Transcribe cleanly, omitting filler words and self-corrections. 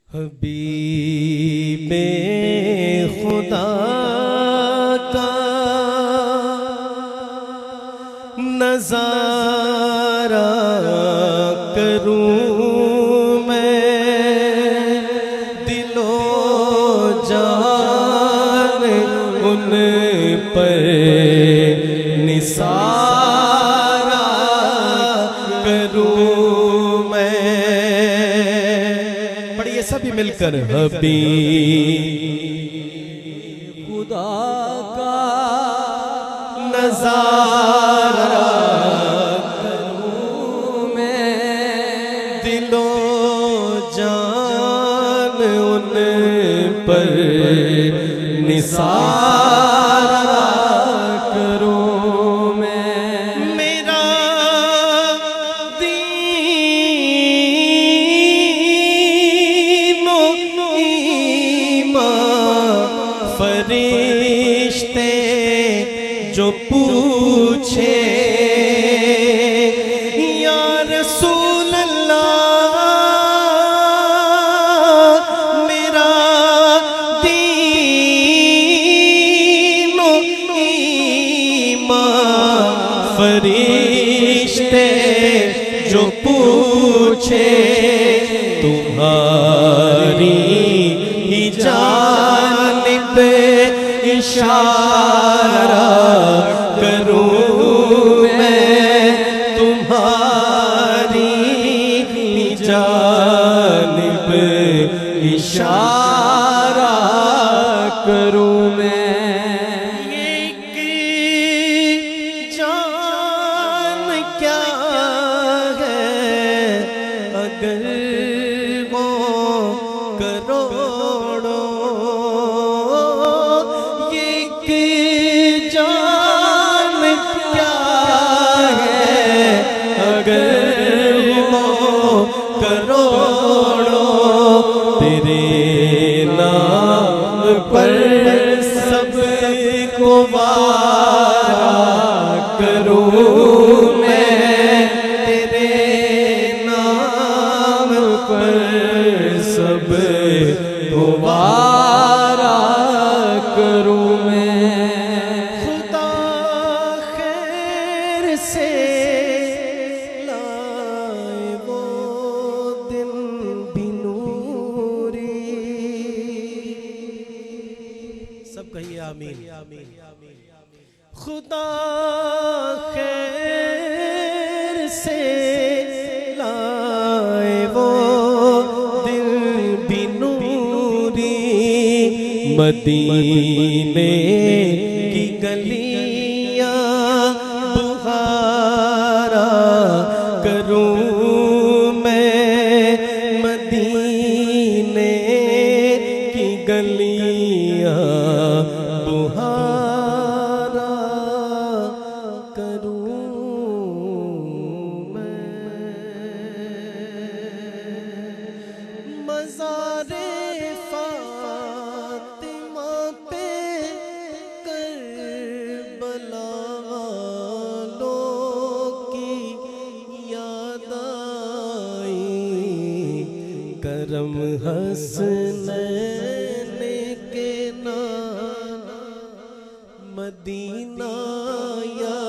हबीबे खुदा का नज़ारा करूं मैं, दिलो जान उन पर निसारा करूं मैं। पढ़िए सभी मिलकर, हबीब खुदा का नज़ारा करूं मैं, दिलो जान उन पर निसारा करूं मैं। मेरा दीनो ईमान फरिश्ते जो पूछे या रसूल अल्लाह, मेरा दीनो ईमान फरिश्ते जो पूछे, तुम्हारी ही जानिब इशारा करूं मैं, तुम्हारी ही जानिब इशारा करूं मैं। एक जान क्या है अगर वो करोड़ों, एक जान क्या है अगर वो करोड़ों, तेरे नाम पर सबको वारा करूं मैं, तेरे नाम पर सबको वारा करूं मैं। खुदा खैर से लाए वो दिन भी नूरी, सब कहिए आमीन। खुदा खैर से लाए वो दिन भी नूरी, मदीने की गलियां बुहारा करूं मैं, मदीने की गलियां बुहारा करूं मैं। मज़ारे फातिमा पे करबला वालों की याद आई, करम हसनैन के नाना मदीना या